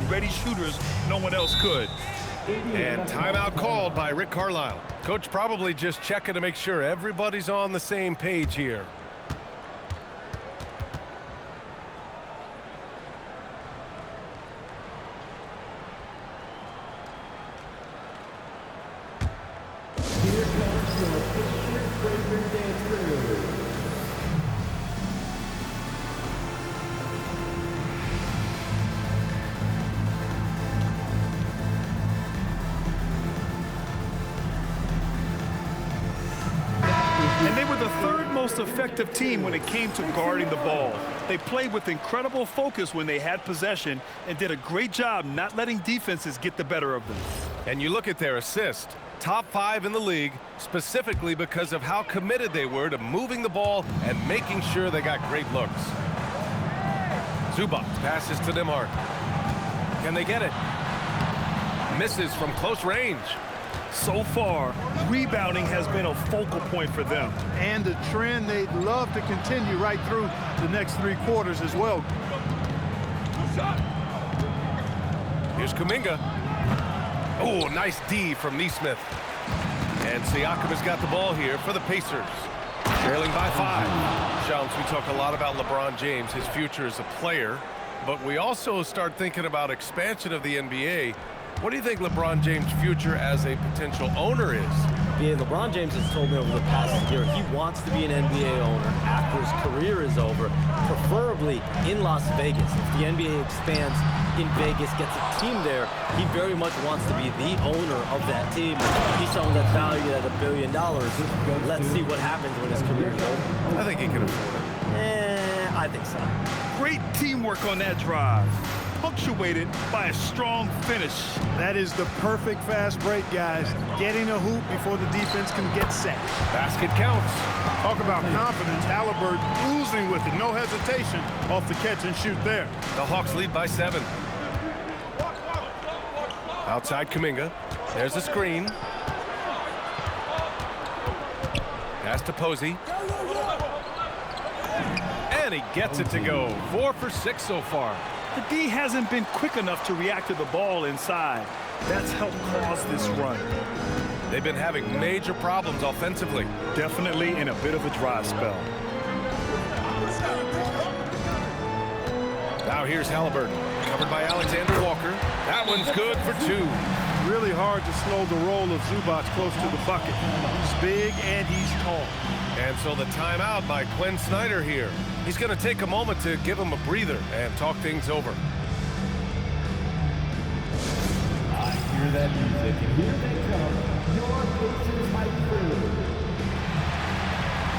ready shooters no one else could. And timeout called by Rick Carlisle. Coach probably just checking to make sure everybody's on the same page here. Here comes your picture fragrant dancer. And they were the third most effective team when it came to guarding the ball. They played with incredible focus when they had possession and did a great job not letting defenses get the better of them. And you look at their assist, top 5 in the league, specifically because of how committed they were to moving the ball and making sure they got great looks. Zubac passes to Nembhard. Can they get it? Misses from close range. So far, rebounding has been a focal point for them. And the trend they'd love to continue right through the next 3 quarters as well. Here's Kuminga. Oh, nice D from Nesmith. And Siakam has got the ball here for the Pacers. Trailing by 5. Shams, we talk a lot about LeBron James, his future as a player, but we also start thinking about expansion of the NBA. What do you think LeBron James' future as a potential owner is? Yeah, LeBron James has told me over the past year he wants to be an NBA owner after his career is over, preferably in Las Vegas. If the NBA expands in Vegas, gets a team there, he very much wants to be the owner of that team. He's someone that's valued at $1 billion. Let's see what happens when his career is over. I think he can afford it. I think so. Great teamwork on that drive, punctuated by a strong finish. That is the perfect fast break, guys. Getting a hoop before the defense can get set. Basket counts. Talk about confidence. Halliburton oozing with it. No hesitation off the catch and shoot there. The Hawks lead by 7. Outside Kuminga. There's a screen. Pass to Posey. And he gets it to go. 4 for 6 so far. The D hasn't been quick enough to react to the ball inside. That's helped cause this run. They've been having major problems offensively. Definitely in a bit of a dry spell. Now here's Halliburton, covered by Alexander Walker. That one's good for 2. Really hard to slow the roll of Zubac close to the bucket. He's big and he's tall. And so the timeout by Quinn Snyder here. He's going to take a moment to give him a breather and talk things over. I hear that music, and here they come, your Pacers hype crew.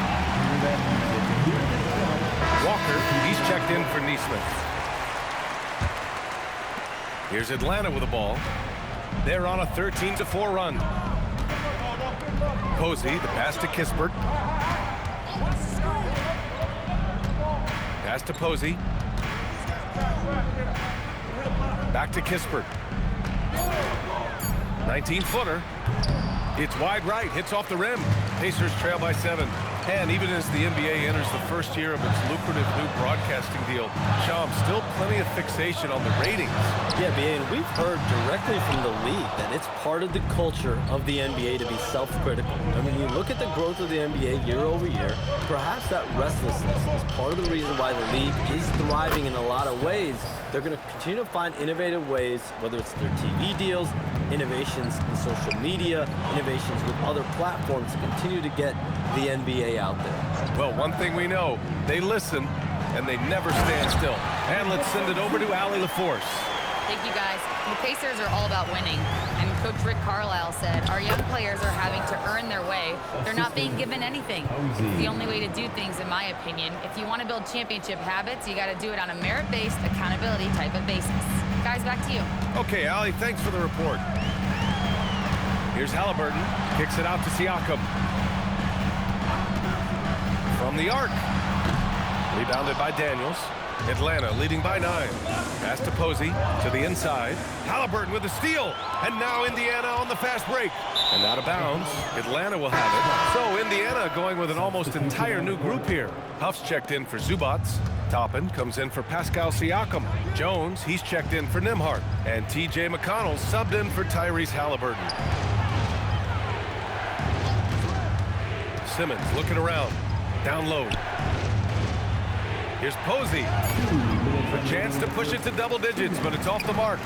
I hear that music, and here they come. Walker, he's checked in for Nesmith. Here's Atlanta with the ball. They're on a 13-4 run. Posey, the pass to Kispert. Pass to Posey. Back to Kispert. 19-footer. It's wide right, hits off the rim. Pacers trail by 7. And even as the NBA enters the first year of its lucrative new broadcasting deal, Shams, still plenty of fixation on the ratings. Yeah, and we've heard directly from the league that it's part of the culture of the NBA to be self-critical. I mean, you look at the growth of the NBA year over year, perhaps that restlessness is part of the reason why the league is thriving in a lot of ways. They're going to continue to find innovative ways, whether it's their TV deals, innovations in social media, innovations with other platforms to continue to get the NBA out there. Well, one thing we know, they listen and they never stand still. And let's send it over to Allie LaForce. Thank you, guys. The Pacers are all about winning. And Coach Rick Carlisle said, our young players are having to earn their way. They're not being given anything. It's the only way to do things, in my opinion. If you want to build championship habits, you got to do it on a merit-based, accountability type of basis. Guys, back to you. Okay, Allie, thanks for the report. Here's Halliburton. Kicks it out to Siakam. From the arc. Rebounded by Daniels. Atlanta leading by 9. Pass to Posey to the inside. Halliburton with a steal. And now Indiana on the fast break. And out of bounds. Atlanta will have it. So Indiana going with an almost entire new group here. Huff's checked in for Zubac. Toppin comes in for Pascal Siakam. Jones, he's checked in for Nembhard. And T.J. McConnell subbed in for Tyrese Halliburton. Simmons looking around. Down low. Here's Posey. A chance to push it to double digits, but it's off the mark.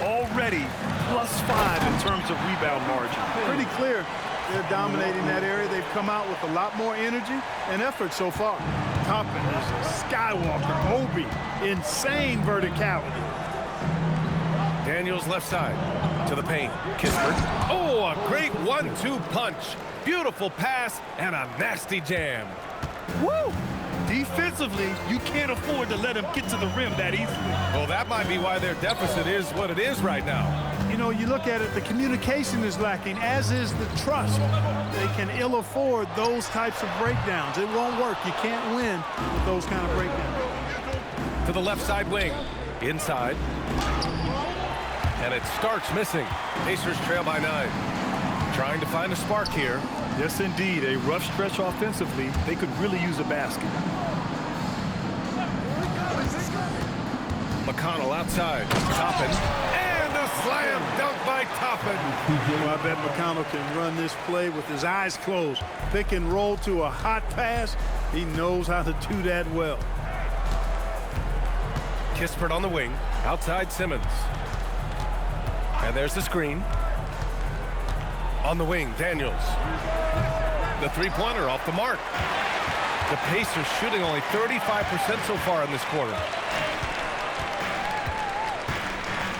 Already +5 in terms of rebound margin. Pretty clear they're dominating that area. They've come out with a lot more energy and effort so far. Toppin is a Skywalker, Obi, insane verticality. Daniels left side to the paint. Kispert. Oh, a great 1-2 punch. Beautiful pass and a nasty jam. Woo! Defensively, you can't afford to let him get to the rim that easily. Well, that might be why their deficit is what it is right now. You know, you look at it, the communication is lacking, as is the trust. They can ill afford those types of breakdowns. It won't work. You can't win with those kind of breakdowns. To the left side wing. Inside. And it starts missing. Pacers trail by 9. Trying to find a spark here. Yes, indeed. A rough stretch offensively. They could really use a basket. McConnell outside. Toppin. And a slam dunk by Toppin. Well, I bet McConnell can run this play with his eyes closed. Pick and roll to a hot pass. He knows how to do that well. Kispert on the wing. Outside Simmons. And there's the screen. On the wing, Daniels. The three-pointer off the mark. The Pacers shooting only 35% so far in this quarter.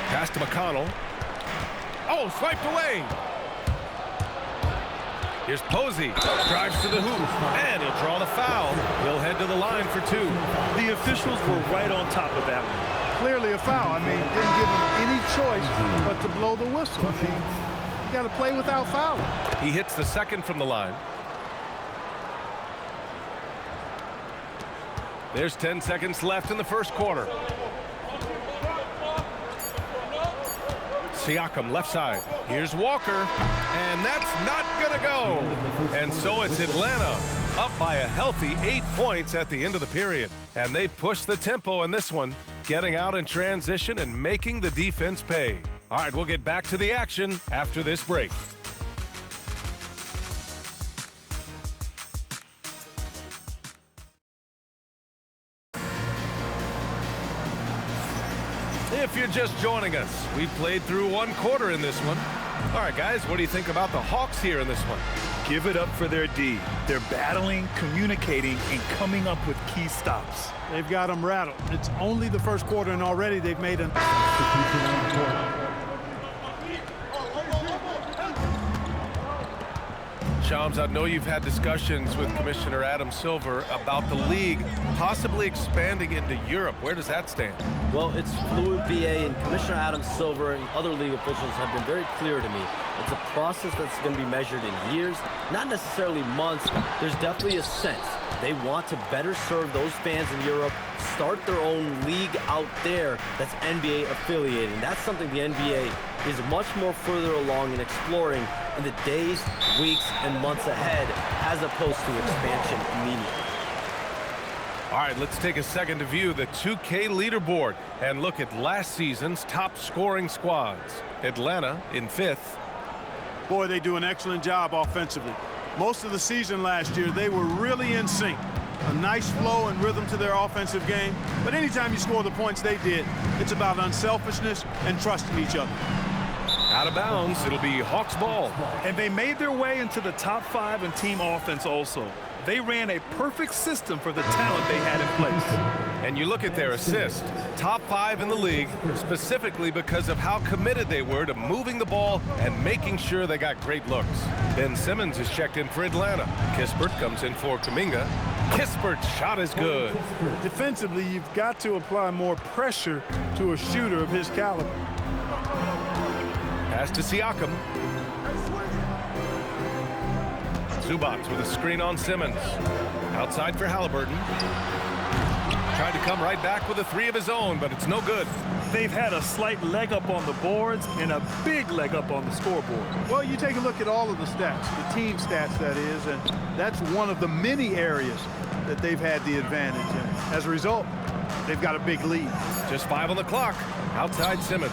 Pass to McConnell. Oh, swiped away. Here's Posey. Drives to the hoop. And he'll draw the foul. He'll head to the line for 2. The officials were right on top of that one. Clearly a foul. I mean, didn't give him any choice but to blow the whistle. I mean, you got to play without fouling. He hits the second from the line. There's 10 seconds left in the first quarter. Siakam left side. Here's Walker. And that's not going to go. And so it's Atlanta up by a healthy 8 points at the end of the period. And they push the tempo in this one, getting out in transition and making the defense pay. All right, we'll get back to the action after this break. If you're just joining us, we played through 1 quarter in this one. All right, guys, what do you think about the Hawks here in this one? Give it up for their D. They're battling, communicating, and coming up with key stops. They've got them rattled. It's only the first quarter, and already they've made an substitution on the court. Shams, I know you've had discussions with Commissioner Adam Silver about the league possibly expanding into Europe. Where does that stand? Well, it's fluid, BA, and Commissioner Adam Silver and other league officials have been very clear to me. It's a process that's going to be measured in years, not necessarily months. There's definitely a sense they want to better serve those fans in Europe, start their own league out there that's NBA affiliated. And that's something the NBA is much more further along in exploring in the days, weeks, and months ahead, as opposed to expansion immediately. All right, let's take a second to view the 2K leaderboard and look at last season's top scoring squads. Atlanta in 5th. Boy, they do an excellent job offensively. Most of the season last year, they were really in sync. A nice flow and rhythm to their offensive game. But anytime you score the points they did, it's about unselfishness and trusting each other. Out of bounds, it'll be Hawks ball. And they made their way into the top 5 in team offense also. They ran a perfect system for the talent they had in place. And you look at their assists, top 5 in the league, specifically because of how committed they were to moving the ball and making sure they got great looks. Ben Simmons is checked in for Atlanta. Kispert comes in for Kuminga. Kispert's shot is good. Defensively, you've got to apply more pressure to a shooter of his caliber. Pass to Siakam. Zubac with a screen on Simmons. Outside for Halliburton. Tried to come right back with a 3 of his own, but it's no good. They've had a slight leg up on the boards and a big leg up on the scoreboard. Well, you take a look at all of the stats, the team stats, that is, and that's one of the many areas that they've had the advantage. And as a result, they've got a big lead. Just 5 on the clock. Outside Simmons.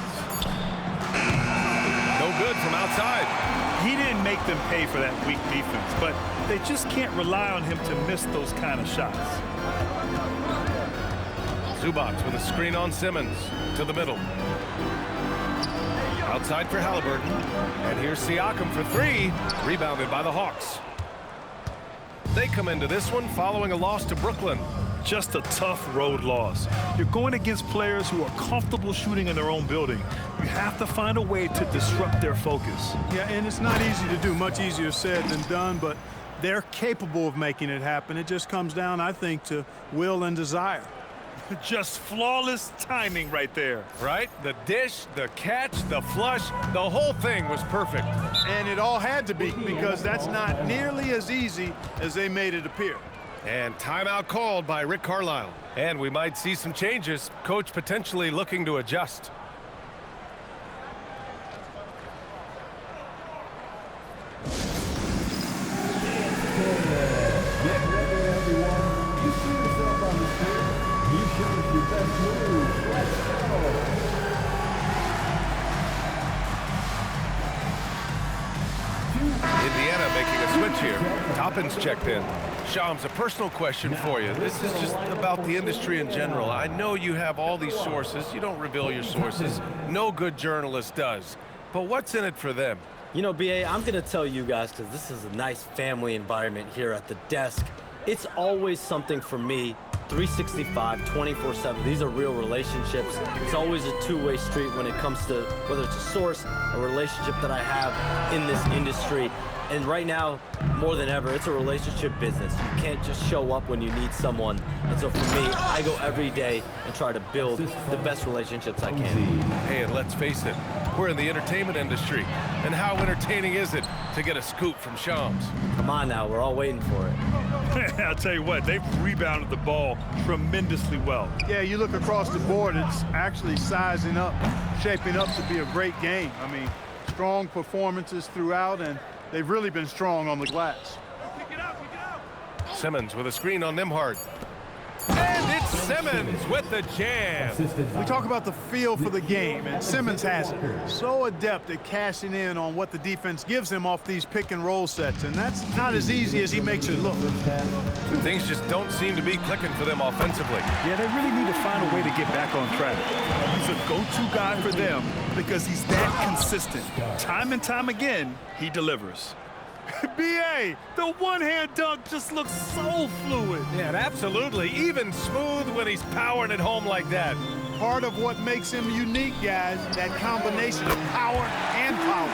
No good from outside. He didn't make them pay for that weak defense, but they just can't rely on him to miss those kind of shots. Zubac with a screen on Simmons to the middle. Outside for Halliburton. And here's Siakam for 3. Rebounded by the Hawks. They come into this one following a loss to Brooklyn. Just a tough road loss. You're going against players who are comfortable shooting in their own building. You have to find a way to disrupt their focus. Yeah, and it's not easy to do, much easier said than done, but they're capable of making it happen. It just comes down, I think, to will and desire. Just flawless timing right there. Right? The dish, the catch, the flush, the whole thing was perfect. And it all had to be, because that's not nearly as easy as they made it appear. And timeout called by Rick Carlisle. And we might see some changes. Coach potentially looking to adjust. Get ready, everyone. You see yourself on the screen. You show us your best move. Let's go. Indiana making a switch here. Toppin's checked in. Shams, a personal question for you. This is just about the industry in general. I know you have all these sources. You don't reveal your sources. No good journalist does. But what's in it for them? You know, BA, I'm going to tell you guys, because this is a nice family environment here at the desk. It's always something for me, 365, 24/7. These are real relationships. It's always a two-way street when it comes to whether it's a source, a relationship that I have in this industry. And right now, more than ever, it's a relationship business. You can't just show up when you need someone. And so for me, I go every day and try to build the best relationships I can. Hey, and let's face it, we're in the entertainment industry. And how entertaining is it to get a scoop from Shams? Come on now, we're all waiting for it. I'll tell you what, they've rebounded the ball tremendously well. Yeah, you look across the board, it's actually sizing up, shaping up to be a great game. I mean, strong performances throughout, and they've really been strong on the glass. Simmons with a screen on Nembhard. And it's Simmons with the jam. We talk about the feel for the game, and Simmons has it. So adept at cashing in on what the defense gives him off these pick and roll sets, and that's not as easy as he makes it look. Things just don't seem to be clicking for them offensively. Yeah, they really need to find a way to get back on track. He's a go-to guy for them because he's that consistent. Time and time again, he delivers. B.A., the one-hand dunk just looks so fluid. Yeah, absolutely. Even smooth when he's powering it home like that. Part of what makes him unique, guys, that combination of power and power.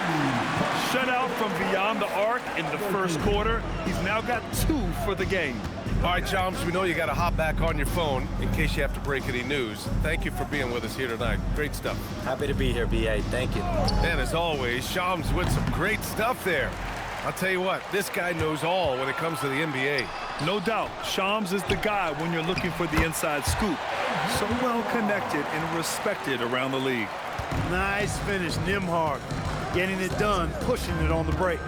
Shut out from beyond the arc in the first quarter. He's now got 2 for the game. All right, Shams, we know you got to hop back on your phone in case you have to break any news. Thank you for being with us here tonight. Great stuff. Happy to be here, BA. Thank you. And as always, Shams with some great stuff there. I'll tell you what, this guy knows all when it comes to the NBA. No doubt, Shams is the guy when you're looking for the inside scoop. So well connected and respected around the league. Nice finish, Nembhard. Getting it done, pushing it on the break.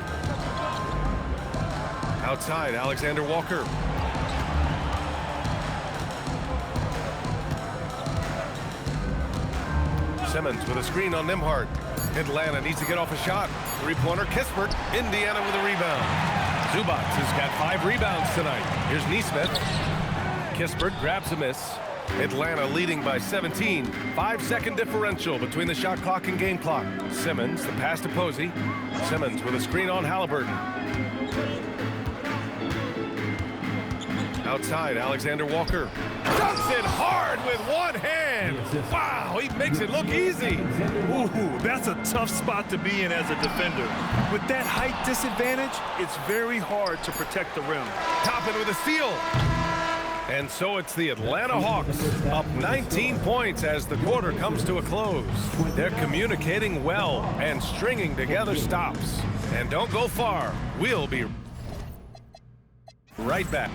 Outside, Alexander Walker. Simmons with a screen on Nembhard. Atlanta needs to get off a shot. Three-pointer, Kispert. Indiana with a rebound. Zubac has got 5 rebounds tonight. Here's Nesmith. Kispert grabs a miss. Atlanta leading by 17. 5-second differential between the shot clock and game clock. Simmons, the pass to Posey. Simmons with a screen on Halliburton. Outside, Alexander Walker. Dunks it hard with one hand. Wow, he makes it look easy. Ooh, that's a tough spot to be in as a defender. With that height disadvantage, it's very hard to protect the rim. Toppin with a steal. And so it's the Atlanta Hawks up 19 points as the quarter comes to a close. They're communicating well and stringing together stops. And don't go far. We'll be right back.